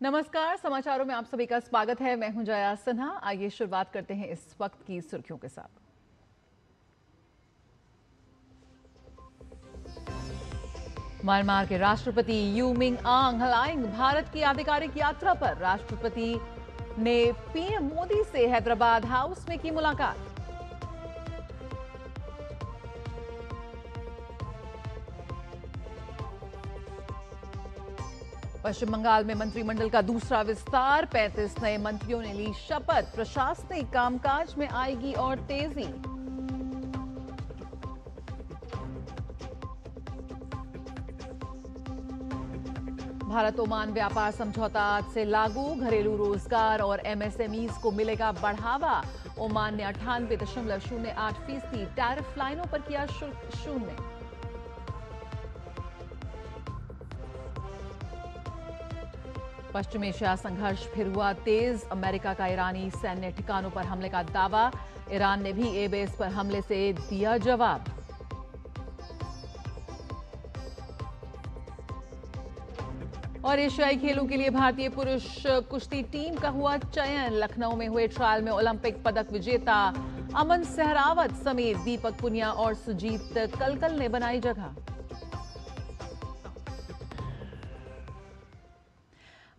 नमस्कार, समाचारों में आप सभी का स्वागत है। मैं हूं जया सिन्हा। आइए शुरुआत करते हैं इस वक्त की सुर्खियों के साथ। म्यांमार के राष्ट्रपति यू मिंग आंग हलाइंग भारत की आधिकारिक यात्रा पर। राष्ट्रपति ने पीएम मोदी से हैदराबाद हाउस में की मुलाकात। पश्चिम बंगाल में मंत्रिमंडल का दूसरा विस्तार। 35 नए मंत्रियों ने ली शपथ। प्रशासनिक कामकाज में आएगी और तेजी। भारत ओमान व्यापार समझौता आज से लागू। घरेलू रोजगार और एमएसएमईज को मिलेगा बढ़ावा। ओमान ने 98.08% टैरिफ लाइनों पर किया शुल्क शून्य। पश्चिम एशिया संघर्ष फिर हुआ तेज। अमेरिका का ईरानी सैन्य ठिकानों पर हमले का दावा। ईरान ने भी एबेस पर हमले से दिया जवाब। और एशियाई खेलों के लिए भारतीय पुरुष कुश्ती टीम का हुआ चयन। लखनऊ में हुए ट्रायल में ओलंपिक पदक विजेता अमन सहरावत समेत दीपक पुनिया और सुजीत कलकल ने बनाई जगह।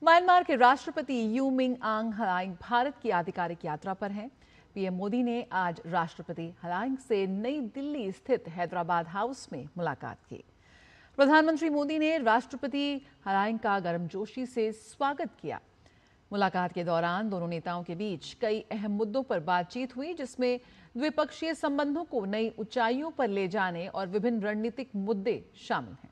म्यांमार के राष्ट्रपति यू मिंग आंग हलाइंग भारत की आधिकारिक यात्रा पर हैं। पीएम मोदी ने आज राष्ट्रपति हलाइंग से नई दिल्ली स्थित हैदराबाद हाउस में मुलाकात की। प्रधानमंत्री मोदी ने राष्ट्रपति हलाइंग का गर्मजोशी से स्वागत किया। मुलाकात के दौरान दोनों नेताओं के बीच कई अहम मुद्दों पर बातचीत हुई, जिसमें द्विपक्षीय संबंधों को नई ऊंचाइयों पर ले जाने और विभिन्न रणनीतिक मुद्दे शामिल हैं।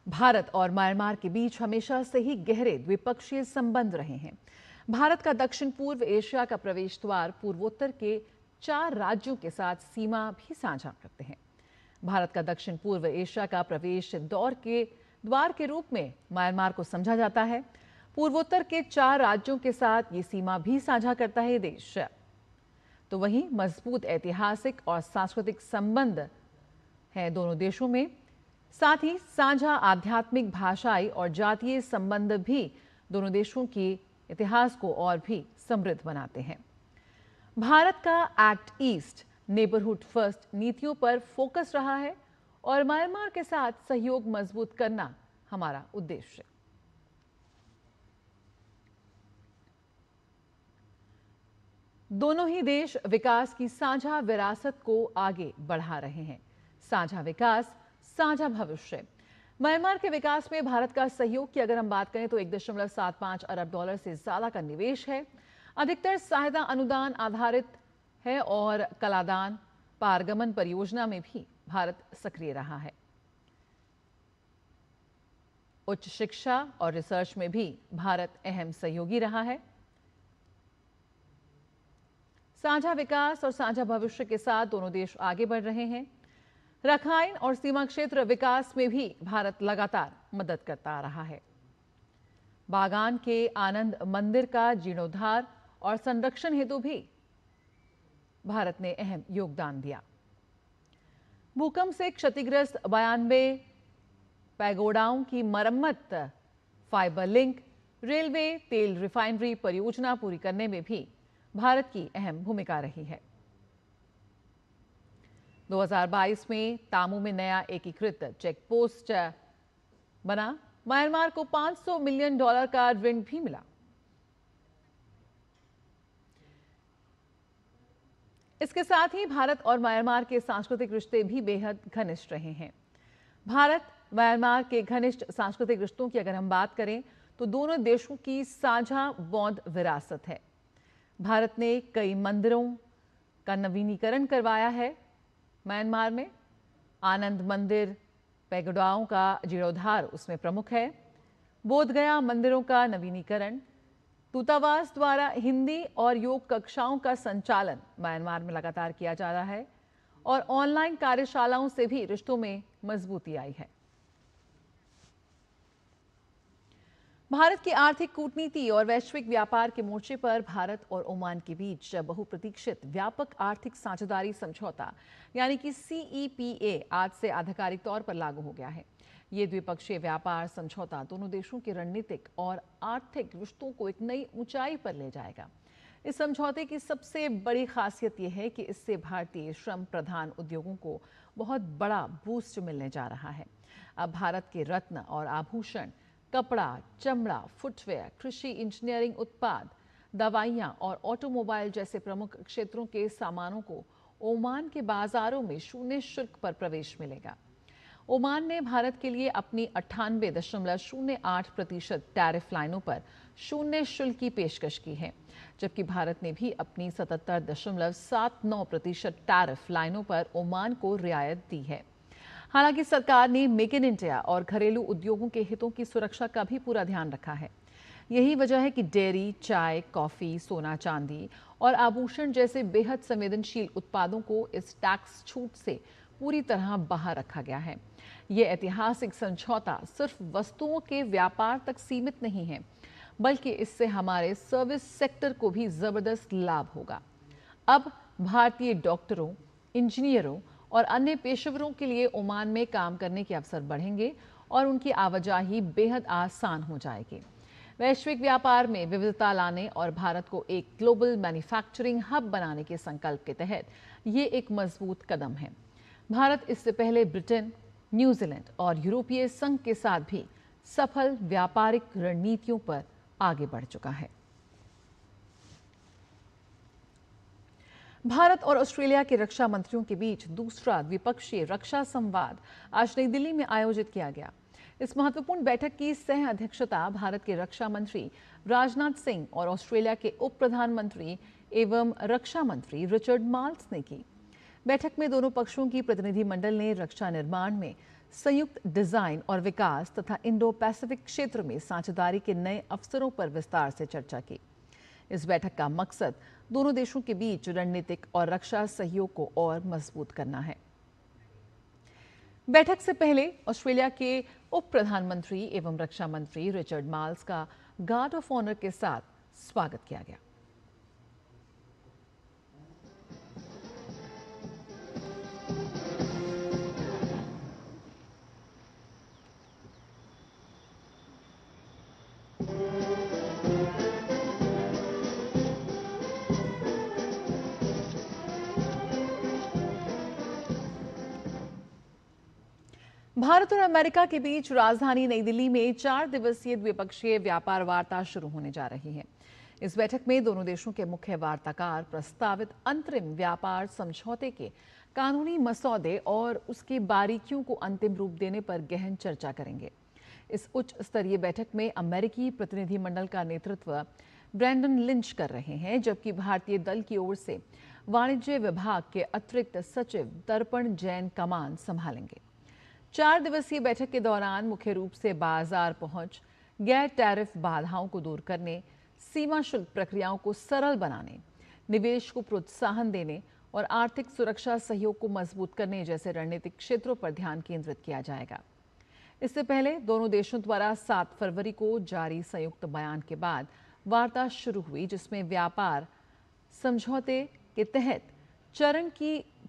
भारत और म्यांमार के बीच हमेशा से ही गहरे द्विपक्षीय संबंध रहे हैं। भारत का दक्षिण पूर्व एशिया का प्रवेश द्वार पूर्वोत्तर के 4 राज्यों के साथ सीमा भी साझा करते हैं। भारत का दक्षिण पूर्व एशिया का प्रवेश द्वार के रूप में म्यांमार को समझा जाता है। पूर्वोत्तर के 4 राज्यों के साथ ये सीमा भी साझा करता है देश। तो वहीं मजबूत ऐतिहासिक और सांस्कृतिक संबंध हैं दोनों देशों में। साथ ही साझा आध्यात्मिक, भाषाई और जातीय संबंध भी दोनों देशों के इतिहास को और भी समृद्ध बनाते हैं। भारत का एक्ट ईस्ट, नेबरहुड फर्स्ट नीतियों पर फोकस रहा है और म्यांमार के साथ सहयोग मजबूत करना हमारा उद्देश्य। दोनों ही देश विकास की साझा विरासत को आगे बढ़ा रहे हैं। साझा विकास, साझा भविष्य। म्यांमार के विकास में भारत का सहयोग की अगर हम बात करें तो 1.75 अरब डॉलर से ज्यादा का निवेश है। अधिकतर सहायता अनुदान आधारित है और कलादान पारगमन परियोजना में भी भारत सक्रिय रहा है। उच्च शिक्षा और रिसर्च में भी भारत अहम सहयोगी रहा है। साझा विकास और साझा भविष्य के साथ दोनों देश आगे बढ़ रहे हैं। रखाइन और सीमा क्षेत्र विकास में भी भारत लगातार मदद करता आ रहा है। बागान के आनंद मंदिर का जीर्णोद्धार और संरक्षण हेतु भी भारत ने अहम योगदान दिया। भूकंप से क्षतिग्रस्त 92 पैगोडाओं की मरम्मत, फाइबर लिंक, रेलवे, तेल रिफाइनरी परियोजना पूरी करने में भी भारत की अहम भूमिका रही है। 2022 में तामू में नया एकीकृत चेक पोस्ट बना। म्यांमार को $500 मिलियन का ऋण भी मिला। इसके साथ ही भारत और म्यांमार के सांस्कृतिक रिश्ते भी बेहद घनिष्ठ रहे हैं। भारत म्यांमार के घनिष्ठ सांस्कृतिक रिश्तों की अगर हम बात करें तो दोनों देशों की साझा बौद्ध विरासत है। भारत ने कई मंदिरों का नवीनीकरण करवाया है। म्यांमार में आनंद मंदिर, पैगोडाओं का जीर्णोद्धार उसमें प्रमुख है। बोधगया मंदिरों का नवीनीकरण, दूतावास द्वारा हिंदी और योग कक्षाओं का संचालन म्यांमार में लगातार किया जा रहा है और ऑनलाइन कार्यशालाओं से भी रिश्तों में मजबूती आई है। भारत की आर्थिक कूटनीति और वैश्विक व्यापार के मोर्चे पर भारत और ओमान के बीच बहुप्रतीक्षित व्यापक आर्थिक साझेदारी समझौता यानी कि CEPA आज से आधिकारिक तौर पर लागू हो गया है। ये द्विपक्षीय व्यापार समझौता दोनों देशों के रणनीतिक और आर्थिक रिश्तों को एक नई ऊंचाई पर ले जाएगा। इस समझौते की सबसे बड़ी खासियत यह है कि इससे भारतीय श्रम प्रधान उद्योगों को बहुत बड़ा बूस्ट मिलने जा रहा है। अब भारत के रत्न और आभूषण, कपड़ा, चमड़ा, फुटवेयर, कृषि, इंजीनियरिंग उत्पाद, दवाइयां और ऑटोमोबाइल जैसे प्रमुख क्षेत्रों के सामानों को ओमान के बाजारों में शून्य शुल्क पर प्रवेश मिलेगा। ओमान ने भारत के लिए अपनी 98.08% टैरिफ लाइनों पर शून्य शुल्क की पेशकश की है, जबकि भारत ने भी अपनी 77.79% टैरिफ लाइनों पर ओमान को रियायत दी है। हालांकि सरकार ने मेक इन इंडिया और घरेलू उद्योगों के हितों की सुरक्षा का भी पूरा ध्यान रखा है। यही वजह है कि डेयरी, चाय, कॉफी, सोना चांदी और आभूषण जैसे बेहद संवेदनशील उत्पादों को इस टैक्स छूट से पूरी तरह बाहर रखा गया है। ये ऐतिहासिक समझौता सिर्फ वस्तुओं के व्यापार तक सीमित नहीं है, बल्कि इससे हमारे सर्विस सेक्टर को भी जबरदस्त लाभ होगा। अब भारतीय डॉक्टरों, इंजीनियरों और अन्य पेशेवरों के लिए ओमान में काम करने के अवसर बढ़ेंगे और उनकी आवाजाही बेहद आसान हो जाएगी। वैश्विक व्यापार में विविधता लाने और भारत को एक ग्लोबल मैन्युफैक्चरिंग हब बनाने के संकल्प के तहत ये एक मजबूत कदम है। भारत इससे पहले ब्रिटेन, न्यूजीलैंड और यूरोपीय संघ के साथ भी सफल व्यापारिक रणनीतियों पर आगे बढ़ चुका है। भारत और ऑस्ट्रेलिया के रक्षा मंत्रियों के बीच दूसरा द्विपक्षीय रक्षा संवाद आज नई दिल्ली में आयोजित किया गया। इस महत्वपूर्ण बैठक की सह अध्यक्षता भारत के रक्षा मंत्री राजनाथ सिंह और ऑस्ट्रेलिया के उप प्रधानमंत्री एवं रक्षा मंत्री रिचर्ड माल्स ने की। बैठक में दोनों पक्षों की प्रतिनिधिमंडल ने रक्षा निर्माण में संयुक्त डिजाइन और विकास तथा इंडो पैसिफिक क्षेत्र में साझेदारी के नए अवसरों पर विस्तार से चर्चा की। इस बैठक का मकसद दोनों देशों के बीच रणनीतिक और रक्षा सहयोग को और मजबूत करना है। बैठक से पहले ऑस्ट्रेलिया के उप प्रधानमंत्री एवं रक्षा मंत्री रिचर्ड माल्स का गार्ड ऑफ ऑनर के साथ स्वागत किया गया। भारत और अमेरिका के बीच राजधानी नई दिल्ली में 4 दिवसीय द्विपक्षीय व्यापार वार्ता शुरू होने जा रही है। इस बैठक में दोनों देशों के मुख्य वार्ताकार प्रस्तावित अंतरिम व्यापार समझौते के कानूनी मसौदे और उसकी बारीकियों को अंतिम रूप देने पर गहन चर्चा करेंगे। इस उच्च स्तरीय बैठक में अमेरिकी प्रतिनिधिमंडल का नेतृत्व ब्रैंडन लिंच कर रहे हैं, जबकि भारतीय दल की ओर से वाणिज्य विभाग के अतिरिक्त सचिव दर्पण जैन कमान संभालेंगे। 4 दिवसीय बैठक के दौरान मुख्य रूप से बाजार पहुंच, गैर टैरिफ बाधाओं को दूर करने, सीमा शुल्क प्रक्रियाओं को सरल बनाने, निवेश को प्रोत्साहन देने और आर्थिक सुरक्षा सहयोग को मजबूत करने जैसे रणनीतिक क्षेत्रों पर ध्यान केंद्रित किया जाएगा। इससे पहले दोनों देशों द्वारा 7 फरवरी को जारी संयुक्त बयान के बाद वार्ता शुरू हुई, जिसमें व्यापार समझौते के तहत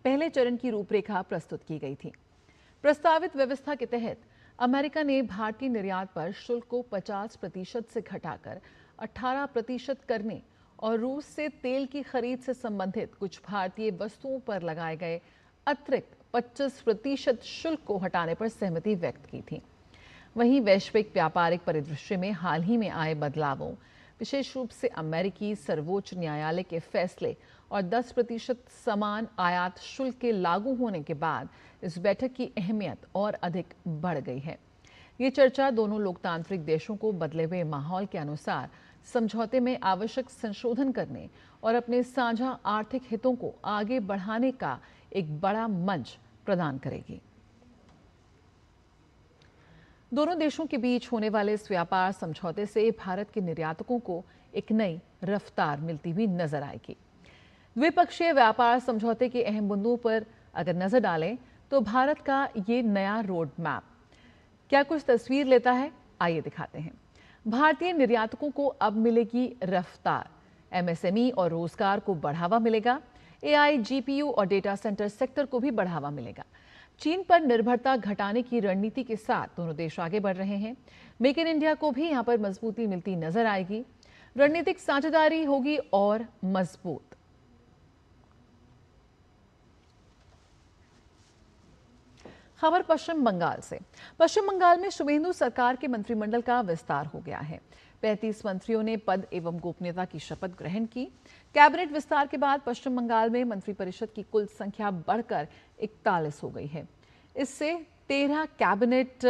पहले चरण की रूपरेखा प्रस्तुत की गई थी। प्रस्तावित व्यवस्था के तहत अमेरिका ने भारतीय निर्यात पर शुल्क को 50% से घटाकर 18% करने और रूस से तेल की खरीद से संबंधित कुछ भारतीय वस्तुओं पर लगाए गए अतिरिक्त 25% शुल्क को हटाने पर सहमति व्यक्त की थी। वहीं वैश्विक व्यापारिक परिदृश्य में हाल ही में आए बदलावों, विशेष रूप से अमेरिकी सर्वोच्च न्यायालय के फैसले और 10% समान आयात शुल्क के लागू होने के बाद इस बैठक की अहमियत और अधिक बढ़ गई है। ये चर्चा दोनों लोकतांत्रिक देशों को बदले हुए माहौल के अनुसार समझौते में आवश्यक संशोधन करने और अपने साझा आर्थिक हितों को आगे बढ़ाने का एक बड़ा मंच प्रदान करेगी। दोनों देशों के बीच होने वाले इस व्यापार समझौते से भारत के निर्यातकों को एक नई रफ्तार मिलती हुई नजर आएगी। द्विपक्षीय व्यापार समझौते के अहम बिंदुओं पर अगर नजर डालें तो भारत का ये नया रोड मैप क्या कुछ तस्वीर लेता है, आइए दिखाते हैं। भारतीय निर्यातकों को अब मिलेगी रफ्तार, एमएसएमई और रोजगार को बढ़ावा मिलेगा। एआई, जीपीयू और डेटा सेंटर सेक्टर को भी बढ़ावा मिलेगा। चीन पर निर्भरता घटाने की रणनीति के साथ दोनों देश आगे बढ़ रहे हैं। मेक इन इंडिया को भी यहां पर मजबूती मिलती नजर आएगी। रणनीतिक साझेदारी होगी और मजबूत। खबर पश्चिम बंगाल से। पश्चिम बंगाल में शुभेंदु सरकार के मंत्रिमंडल का विस्तार हो गया है। 35 मंत्रियों ने पद एवं गोपनीयता की शपथ ग्रहण की। कैबिनेट विस्तार के बाद पश्चिम बंगाल में मंत्रिपरिषद की कुल संख्या बढ़कर 41 हो गई है। इससे 13 कैबिनेट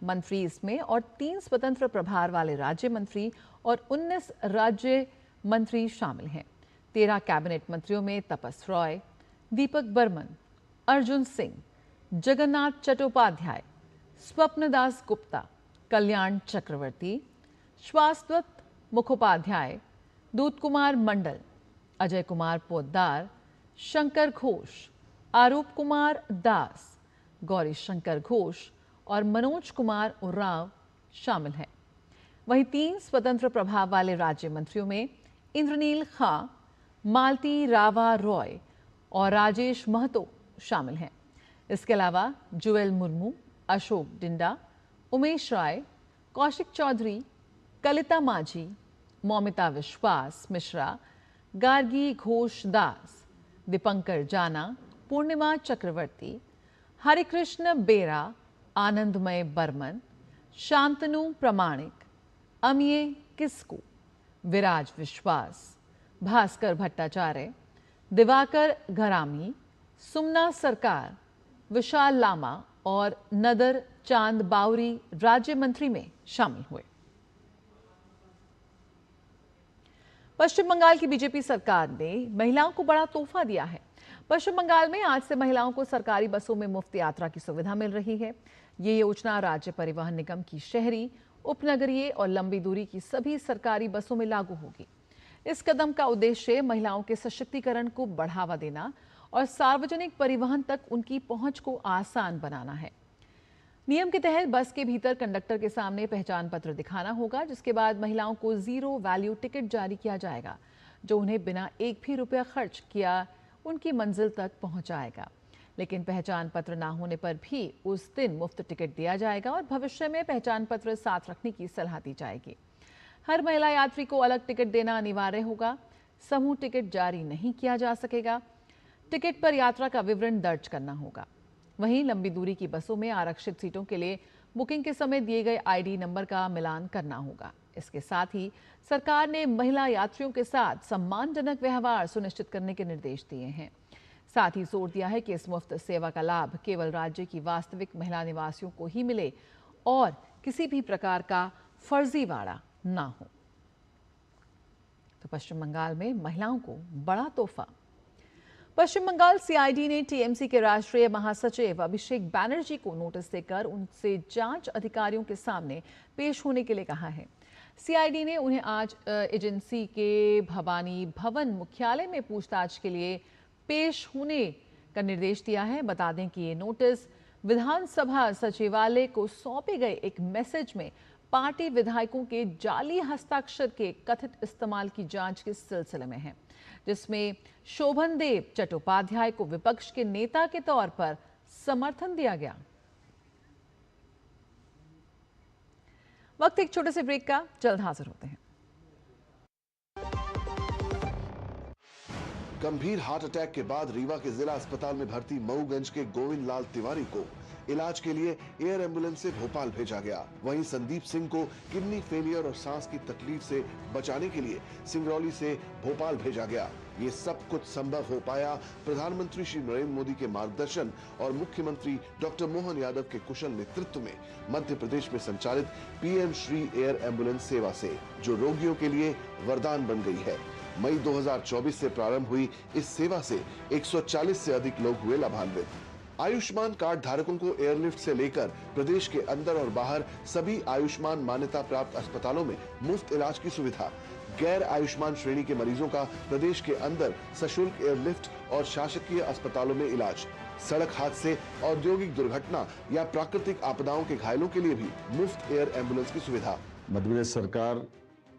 मंत्री इसमें और 3 स्वतंत्र प्रभार वाले राज्य मंत्री और 19 राज्य मंत्री शामिल हैं। 13 कैबिनेट मंत्रियों में तपस रॉय, दीपक बर्मन, अर्जुन सिंह, जगन्नाथ चट्टोपाध्याय, स्वप्नदास गुप्ता, कल्याण चक्रवर्ती, श्वासवत मुखोपाध्याय, दूत कुमार मंडल, अजय कुमार पोद्दार, शंकर घोष, आरूप कुमार दास, गौरी शंकर घोष और मनोज कुमार उरांव शामिल हैं। वहीं 3 स्वतंत्र प्रभाव वाले राज्य मंत्रियों में इंद्रनील खां, मालती रावा रॉय और राजेश महतो शामिल हैं। इसके अलावा जुएल मुर्मू, अशोक डिंडा, उमेश राय, कौशिक चौधरी, कलिता माझी, मौमिता विश्वास मिश्रा, गार्गी घोष दास, दीपंकर जाना, पूर्णिमा चक्रवर्ती, हरिकृष्ण बेरा, आनंदमय बर्मन, शांतनु प्रमाणिक, अमिय किस्कू, विराज विश्वास, भास्कर भट्टाचार्य, दिवाकर घरामी, सुमना सरकार, विशाल लामा और नदर चांद बावरी राज्य मंत्री में शामिल हुए। पश्चिम बंगाल की बीजेपी सरकार ने महिलाओं को बड़ा तोहफा दिया है। पश्चिम बंगाल में आज से महिलाओं को सरकारी बसों में मुफ्त यात्रा की सुविधा मिल रही है। ये योजना राज्य परिवहन निगम की शहरी, उपनगरीय और लंबी दूरी की सभी सरकारी बसों में लागू होगी। इस कदम का उद्देश्य महिलाओं के सशक्तिकरण को बढ़ावा देना और सार्वजनिक परिवहन तक उनकी पहुंच को आसान बनाना है। नियम के तहत बस के भीतर कंडक्टर के सामने पहचान पत्र दिखाना होगा, जिसके बाद महिलाओं को 0 वैल्यू टिकट जारी किया जाएगा, जो उन्हें बिना एक भी रुपया खर्च किया उनकी मंजिल तक पहुंचाएगा। लेकिन पहचान पत्र ना होने पर भी उस दिन मुफ्त टिकट दिया जाएगा और भविष्य में पहचान पत्र साथ रखने की सलाह दी जाएगी। हर महिला यात्री को अलग टिकट देना अनिवार्य होगा। समूह टिकट जारी नहीं किया जा सकेगा। टिकट पर यात्रा का विवरण दर्ज करना होगा। वहीं लंबी दूरी की बसों में आरक्षित सीटों के लिए बुकिंग के समय दिए गए आईडी नंबर का मिलान करना होगा। इसके साथ ही सरकार ने महिला यात्रियों के साथ सम्मानजनक व्यवहार सुनिश्चित करने के निर्देश दिए हैं। साथ ही जोर दिया है कि इस मुफ्त सेवा का लाभ केवल राज्य की वास्तविक महिला निवासियों को ही मिले और किसी भी प्रकार का फर्जीवाड़ा ना हो। तो पश्चिम बंगाल में महिलाओं को बड़ा तोहफा। पश्चिम बंगाल सीआईडी ने टीएमसी के राष्ट्रीय महासचिव अभिषेक बैनर्जी को नोटिस देकर उनसे जांच अधिकारियों के सामने पेश होने के लिए कहा है। सीआईडी ने उन्हें आज एजेंसी के भवानी भवन मुख्यालय में पूछताछ के लिए पेश होने का निर्देश दिया है। बता दें कि ये नोटिस विधानसभा सचिवालय को सौंपे गए एक मैसेज में पार्टी विधायकों के जाली हस्ताक्षर के कथित इस्तेमाल की जांच के सिलसिले में है, जिसमें शोभनदेव चट्टोपाध्याय को विपक्ष के नेता के तौर पर समर्थन दिया गया। वक्त एक छोटे से ब्रेक का, जल्द हाजिर होते हैं। गंभीर हार्ट अटैक के बाद रीवा के जिला अस्पताल में भर्ती मऊगंज के गोविंद लाल तिवारी को इलाज के लिए एयर एम्बुलेंस से भोपाल भेजा गया। वहीं संदीप सिंह को किडनी फेलियर और सांस की तकलीफ से बचाने के लिए सिंगरौली से भोपाल भेजा गया। ये सब कुछ संभव हो पाया प्रधानमंत्री श्री नरेंद्र मोदी के मार्गदर्शन और मुख्यमंत्री डॉक्टर मोहन यादव के कुशल नेतृत्व में मध्य प्रदेश में संचालित पीएम श्री एयर एम्बुलेंस सेवा से, जो रोगियों के लिए वरदान बन गई है। मई 2024 से प्रारंभ हुई इस सेवा से 140 से अधिक लोग हुए लाभान्वित। आयुष्मान कार्ड धारकों को एयरलिफ्ट से लेकर प्रदेश के अंदर और बाहर सभी आयुष्मान मान्यता प्राप्त अस्पतालों में मुफ्त इलाज की सुविधा। गैर आयुष्मान श्रेणी के मरीजों का प्रदेश के अंदर सशुल्क एयरलिफ्ट और शासकीय अस्पतालों में इलाज। सड़क हादसे, औद्योगिक दुर्घटना या प्राकृतिक आपदाओं के घायलों के लिए भी मुफ्त एयर एम्बुलेंस की सुविधा। मध्य प्रदेश सरकार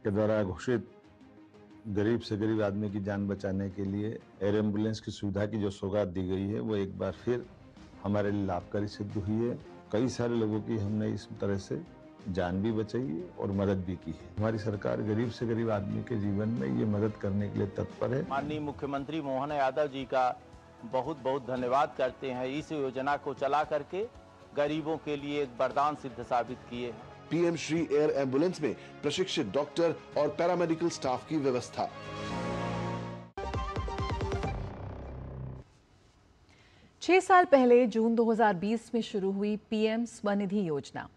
के द्वारा घोषित गरीब से गरीब आदमी की जान बचाने के लिए एयर एम्बुलेंस की सुविधा की जो सौगात दी गई है वो एक बार फिर हमारे लिए लाभकारी सिद्ध हुई है। कई सारे लोगों की हमने इस तरह से जान भी बचाई है और मदद भी की है। हमारी सरकार गरीब से गरीब आदमी के जीवन में ये मदद करने के लिए तत्पर है। माननीय मुख्यमंत्री मोहन यादव जी का बहुत बहुत धन्यवाद करते हैं। इस योजना को चला करके गरीबों के लिए एक वरदान सिद्ध साबित किए हैं। पीएम श्री एयर एम्बुलेंस में प्रशिक्षित डॉक्टर और पैरामेडिकल स्टाफ की व्यवस्था। छह साल पहले जून 2020 में शुरू हुई पीएम स्वनिधि योजना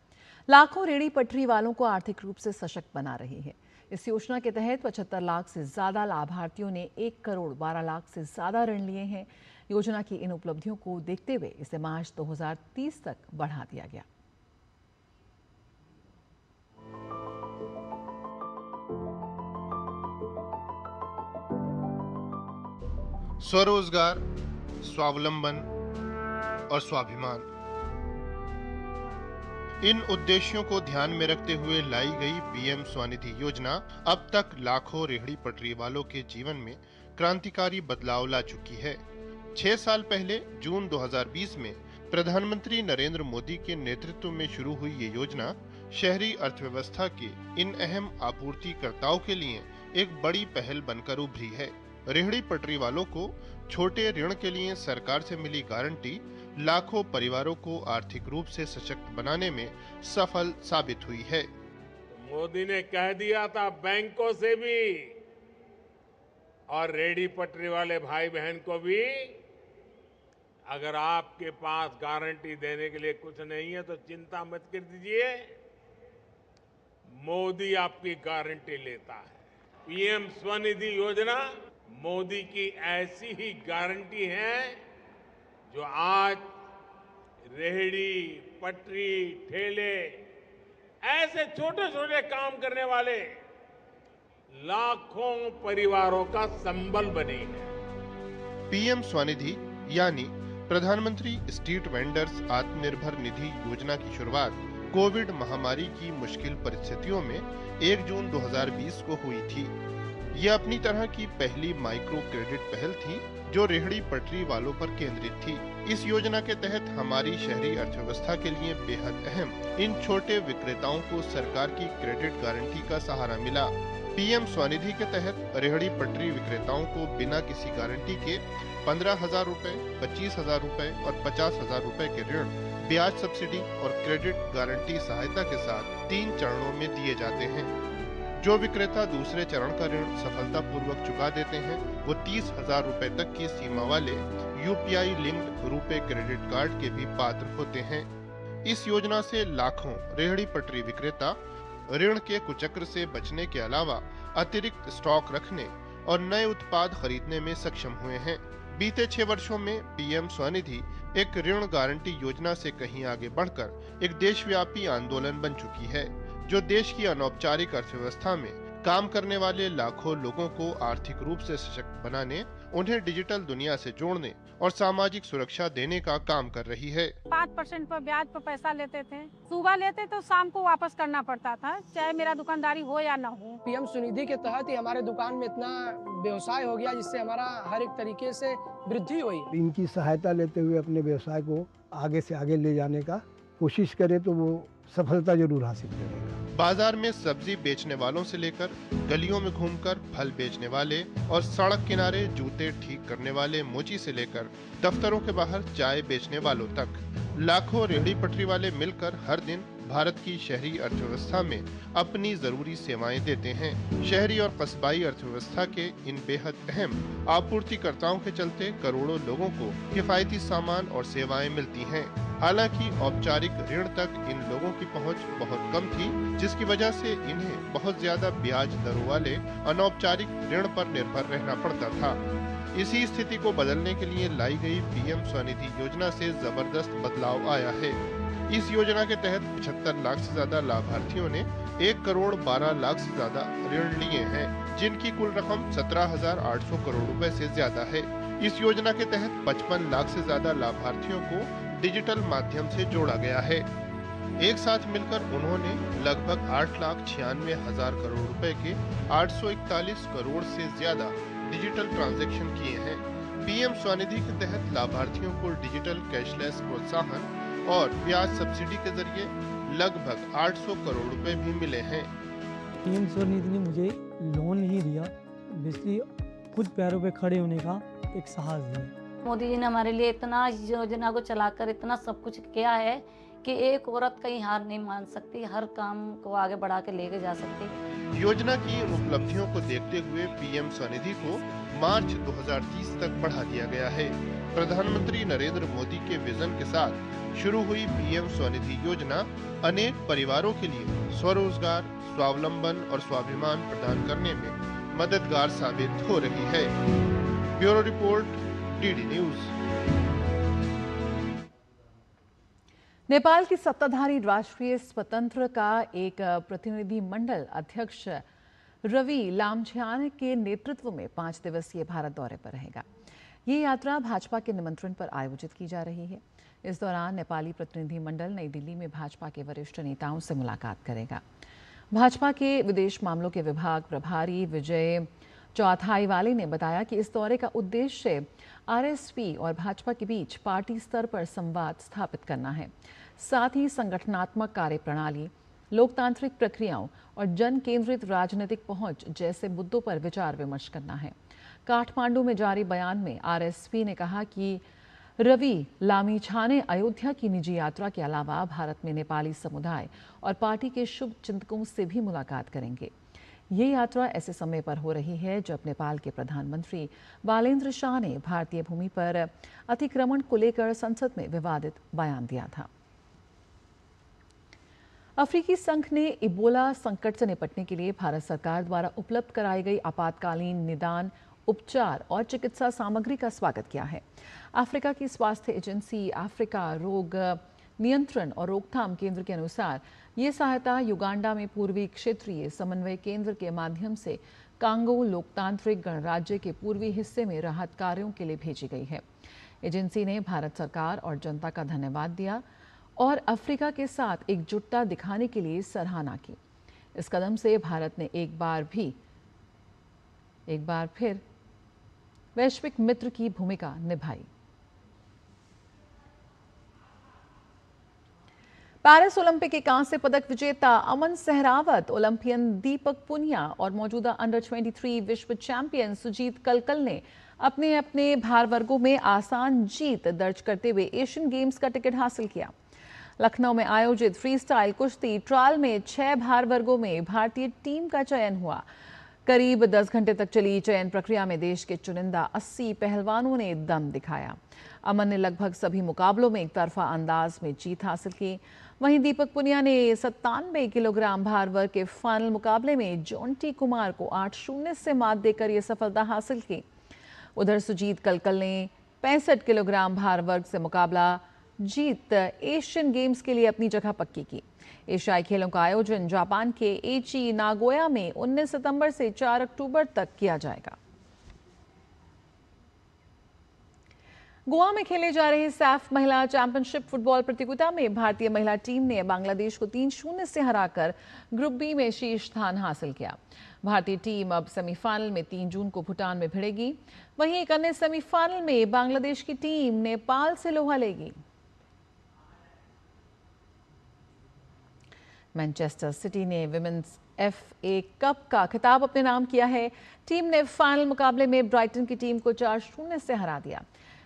लाखों रेहड़ी पटरी वालों को आर्थिक रूप से सशक्त बना रही है। इस योजना के तहत 75 लाख से ज्यादा लाभार्थियों ने 1 करोड़ 12 लाख से ज्यादा ऋण लिए हैं। योजना की इन उपलब्धियों को देखते हुए इसे मार्च 2030 तक बढ़ा दिया गया। स्वरोजगार, स्वावलंबन और स्वाभिमान, इन उद्देश्यों को ध्यान में रखते हुए लाई गई पीएम स्वनिधि योजना अब तक लाखों रेहड़ी पटरी वालों के जीवन में क्रांतिकारी बदलाव ला चुकी है। 6 साल पहले जून 2020 में प्रधानमंत्री नरेंद्र मोदी के नेतृत्व में शुरू हुई ये योजना शहरी अर्थव्यवस्था के इन अहम आपूर्तिकर्ताओं के लिए एक बड़ी पहल बनकर उभरी है। रेहड़ी पटरी वालों को छोटे ऋण के लिए सरकार से मिली गारंटी लाखों परिवारों को आर्थिक रूप से सशक्त बनाने में सफल साबित हुई है। मोदी ने कह दिया था बैंकों से भी और रेहड़ी पटरी वाले भाई बहन को भी, अगर आपके पास गारंटी देने के लिए कुछ नहीं है तो चिंता मत कर दीजिए, मोदी आपकी गारंटी लेता है। पीएम स्वनिधि योजना मोदी की ऐसी ही गारंटी है जो आज रेहड़ी पटरी ठेले ऐसे छोटे छोटे काम करने वाले लाखों परिवारों का संबल बनी है। पीएम स्वनिधि यानी प्रधानमंत्री स्ट्रीट वेंडर्स आत्मनिर्भर निधि योजना की शुरुआत कोविड महामारी की मुश्किल परिस्थितियों में 1 जून 2020 को हुई थी। यह अपनी तरह की पहली माइक्रो क्रेडिट पहल थी जो रेहड़ी पटरी वालों पर केंद्रित थी। इस योजना के तहत हमारी शहरी अर्थव्यवस्था के लिए बेहद अहम इन छोटे विक्रेताओं को सरकार की क्रेडिट गारंटी का सहारा मिला। पीएम स्वनिधि के तहत रेहड़ी पटरी विक्रेताओं को बिना किसी गारंटी के 15,000 रुपए, 25,000 रुपए और 50,000 रुपए के ऋण ब्याज सब्सिडी और क्रेडिट गारंटी सहायता के साथ 3 चरणों में दिए जाते हैं। जो विक्रेता दूसरे चरण का ऋण सफलतापूर्वक चुका देते हैं वो 30,000 रुपए तक की सीमा वाले UPI linked RuPay credit card के भी पात्र होते हैं। इस योजना से लाखों रेहड़ी पटरी विक्रेता ऋण के कुचक्र से बचने के अलावा अतिरिक्त स्टॉक रखने और नए उत्पाद खरीदने में सक्षम हुए हैं। बीते 6 वर्षों में पीएम स्वनिधि एक ऋण गारंटी योजना से कहीं आगे बढ़कर एक देशव्यापी आंदोलन बन चुकी है जो देश की अनौपचारिक अर्थव्यवस्था में काम करने वाले लाखों लोगों को आर्थिक रूप से सशक्त बनाने, उन्हें डिजिटल दुनिया से जोड़ने और सामाजिक सुरक्षा देने का काम कर रही है। 5% पर ब्याज पर पैसा लेते थे, सुबह लेते तो शाम को वापस करना पड़ता था, चाहे मेरा दुकानदारी हो या ना हो। पीएम स्वनिधि के तहत ही हमारे दुकान में इतना व्यवसाय हो गया जिससे हमारा हर एक तरीके से वृद्धि हुई। इनकी सहायता लेते हुए अपने व्यवसाय को आगे से आगे ले जाने का कोशिश करे तो वो सफलता जरूर हासिल करेगा। बाजार में सब्जी बेचने वालों से लेकर गलियों में घूमकर फल बेचने वाले और सड़क किनारे जूते ठीक करने वाले मोची से लेकर दफ्तरों के बाहर चाय बेचने वालों तक लाखों रेहड़ी पटरी वाले मिलकर हर दिन भारत की शहरी अर्थव्यवस्था में अपनी जरूरी सेवाएं देते हैं। शहरी और कस्बाई अर्थव्यवस्था के इन बेहद अहम आपूर्तिकर्ताओं के चलते करोड़ों लोगों को किफायती सामान और सेवाएं मिलती हैं। हालांकि औपचारिक ऋण तक इन लोगों की पहुंच बहुत कम थी, जिसकी वजह से इन्हें बहुत ज्यादा ब्याज दरों वाले अनौपचारिक ऋण पर निर्भर रहना पड़ता था। इसी स्थिति को बदलने के लिए लाई गई पीएम स्वनिधि योजना से जबरदस्त बदलाव आया है। इस योजना के तहत 75 लाख से ज्यादा लाभार्थियों ने 1 करोड़ 12 लाख से ज्यादा ऋण लिए हैं, जिनकी कुल रकम 17,800 करोड़ रुपए से ज्यादा है। इस योजना के तहत 55 लाख से ज्यादा लाभार्थियों को डिजिटल माध्यम से जोड़ा गया है। एक साथ मिलकर उन्होंने लगभग 8,96,000 करोड़ रुपए के 841 करोड़ से ज्यादा डिजिटल ट्रांजैक्शन किए हैं। पीएम स्वनिधि के तहत लाभार्थियों को डिजिटल कैशलेस प्रोत्साहन और ब्याज सब्सिडी के जरिए लगभग 800 करोड़ रुपए भी मिले हैं। पीएम स्वनिधि ने मुझे लोन ही दिया, बेसिकली खुद पैरों पे खड़े होने का एक साहस दिया। मोदी जी ने हमारे लिए इतना योजना को चलाकर इतना सब कुछ किया है कि एक औरत कहीं हार नहीं मान सकती, हर काम को आगे बढ़ा के लेके जा सकती। योजना की इन उपलब्धियों को देखते हुए पीएम स्वनिधि को मार्च 2030 तक बढ़ा दिया गया है। प्रधानमंत्री नरेंद्र मोदी के विजन के साथ शुरू हुई पीएम स्वनिधि योजना अनेक परिवारों के लिए स्वरोजगार, स्वावलंबन और स्वाभिमान प्रदान करने में मददगार साबित हो रही है। Bureau report, DD news. Nepal की सत्ताधारी राष्ट्रीय स्वतंत्र का एक प्रतिनिधि मंडल अध्यक्ष रवि लामछाने के नेतृत्व में 5 दिवसीय भारत दौरे पर रहेगा। ये यात्रा भाजपा के निमंत्रण पर आयोजित की जा रही है। इस दौरान नेपाली प्रतिनिधि मंडल नई दिल्ली में भाजपा के वरिष्ठ नेताओं से मुलाकात करेगा। भाजपा के विदेश मामलों के विभाग प्रभारी विजय चौथाईवाले ने बताया कि इस दौरे का उद्देश्य आरएसपी और भाजपा के बीच पार्टी स्तर पर संवाद स्थापित करना है। साथ ही संगठनात्मक कार्यप्रणाली, लोकतांत्रिक प्रक्रियाओं और जन केंद्रित राजनीतिक पहुंच जैसे मुद्दों पर विचार विमर्श करना है। काठमांडू में जारी बयान में आरएसपी ने कहा कि रवि लामिछाने अयोध्या की निजी यात्रा के अलावा भारत में नेपाली समुदाय और पार्टी के शुभ चिंतकों से भी मुलाकात करेंगे। ये यात्रा ऐसे समय पर हो रही है जब नेपाल के प्रधानमंत्री बालेन्द्र शाह ने भारतीय भूमि पर अतिक्रमण को लेकर संसद में विवादित बयान दिया था। अफ्रीकी संघ ने इबोला संकट से निपटने के लिए भारत सरकार द्वारा उपलब्ध कराई गई आपातकालीन निदान, उपचार और चिकित्सा सामग्री का स्वागत किया है। अफ्रीका की स्वास्थ्य एजेंसी अफ्रीका रोग नियंत्रण और रोकथाम केंद्र के अनुसार ये सहायता युगांडा में पूर्वी क्षेत्रीय समन्वय केंद्र के माध्यम से कांगो लोकतांत्रिक गणराज्य के पूर्वी हिस्से में राहत कार्यों के लिए भेजी गई है। एजेंसी ने भारत सरकार और जनता का धन्यवाद दिया और अफ्रीका के साथ एकजुटता दिखाने के लिए सराहना की। इस कदम से भारत ने एक बार फिर वैश्विक मित्र की भूमिका निभाई। पेरिस ओलंपिक के कांस्य पदक विजेता अमन सहरावत, ओलंपियन दीपक पुनिया और मौजूदा अंडर 23 विश्व चैंपियन सुजीत कलकल ने अपने अपने भार वर्गों में आसान जीत दर्ज करते हुए एशियन गेम्स का टिकट हासिल किया। लखनऊ में आयोजित फ्री स्टाइल कुश्ती ट्रायल में 6 भार वर्गों में भारतीय टीम का चयन हुआ। करीब 10 घंटे तक चली चयन प्रक्रिया में देश के चुनिंदा 80 पहलवानों ने दम दिखाया। अमन ने लगभग सभी मुकाबलों में एक तरफा अंदाज में जीत हासिल की। वहीं दीपक पुनिया ने 97 किलोग्राम भार वर्ग के फाइनल मुकाबले में जोंटी कुमार को 8-0 से मात देकर ये सफलता हासिल की। उधर सुजीत कलकल ने 65 किलोग्राम भार वर्ग से मुकाबला जीत एशियन गेम्स के लिए अपनी जगह पक्की की। एशियाई खेलों का आयोजन जापान के एची नागोया में 19 सितंबर से 4 अक्टूबर तक किया जाएगा। गोवा में खेले जा रहे सैफ महिला चैंपियनशिप फुटबॉल प्रतियोगिता में भारतीय महिला टीम ने बांग्लादेश को 3-0 से हराकर ग्रुप बी में शीर्ष स्थान हासिल किया। भारतीय टीम अब सेमीफाइनल में 3 जून को भूटान में भिड़ेगी। वहीं एक अन्य सेमीफाइनल में बांग्लादेश की टीम नेपाल से लोहा लेगी। मैनचेस्टर सिटी ने विमेंस FA कप का खिताब अपने नाम किया है। टीम ने फाइनल मुकाबले में ब्राइटन की टीम को 4-0 से हरा दिया।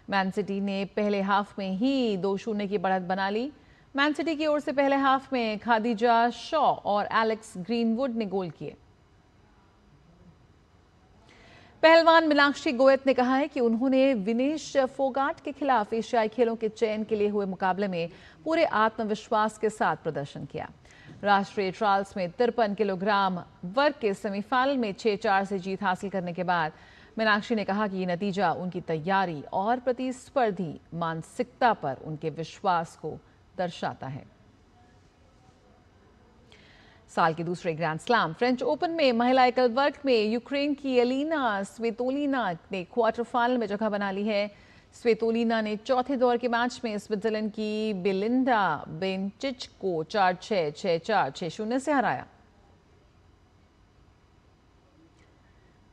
मैन सिटी ने पहले हाफ में ही 2-0 की बढ़त बना ली। मैन सिटी की ओर से पहले हाफ में खादिजा शॉ और एलेक्स ग्रीनवुड ने गोल किए। पहलवान मीनाक्षी गोयत ने कहा है कि उन्होंने विनेश फोगाट के खिलाफ एशियाई खेलों के चयन के लिए हुए मुकाबले में पूरे आत्मविश्वास के साथ प्रदर्शन किया। राष्ट्रीय ट्रायल्स में 53 किलोग्राम वर्ग के सेमीफाइनल में 6-4 से जीत हासिल करने के बाद मीनाक्षी ने कहा कि ये नतीजा उनकी तैयारी और प्रतिस्पर्धी मानसिकता पर उनके विश्वास को दर्शाता है। साल के दूसरे ग्रैंड स्लैम फ्रेंच ओपन में महिला एकल वर्ग में यूक्रेन की एलिना स्वेतोलिना ने क्वार्टर फाइनल में जगह बना ली है। स्वेतोलिना ने चौथे दौर के मैच में स्विट्जरलैंड की बेलिंडा बेंचिच को 4-6, 6-4, 6-0 से हराया।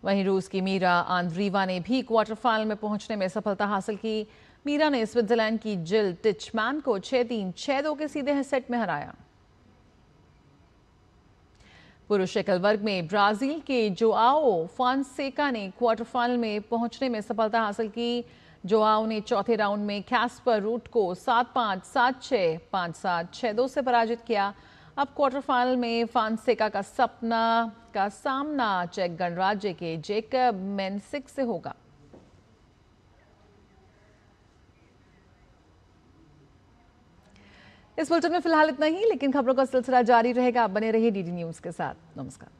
वहीं रूस की मीरा आंद्रीवा ने भी क्वार्टर फाइनल में पहुंचने में सफलता हासिल की। मीरा ने स्विट्जरलैंड की जिल टिचमैन को 6-3, 6-2 के सीधे सेट में हराया। पुरुष एकल वर्ग में ब्राजील के जोआओ फोंसेका ने क्वार्टर फाइनल में पहुंचने में सफलता हासिल की। जोआओ ने चौथे राउंड में कैस्पर रूट को 7-5, 7-6, 5-7, 6-2 से पराजित किया। अब क्वार्टर फाइनल में फोंसेका का सामना चेक गणराज्य के जेकब मेंसिक से होगा। इस बुलेटिन में फिलहाल इतना ही, लेकिन खबरों का सिलसिला जारी रहेगा। आप बने रहिए डीडी न्यूज के साथ। नमस्कार।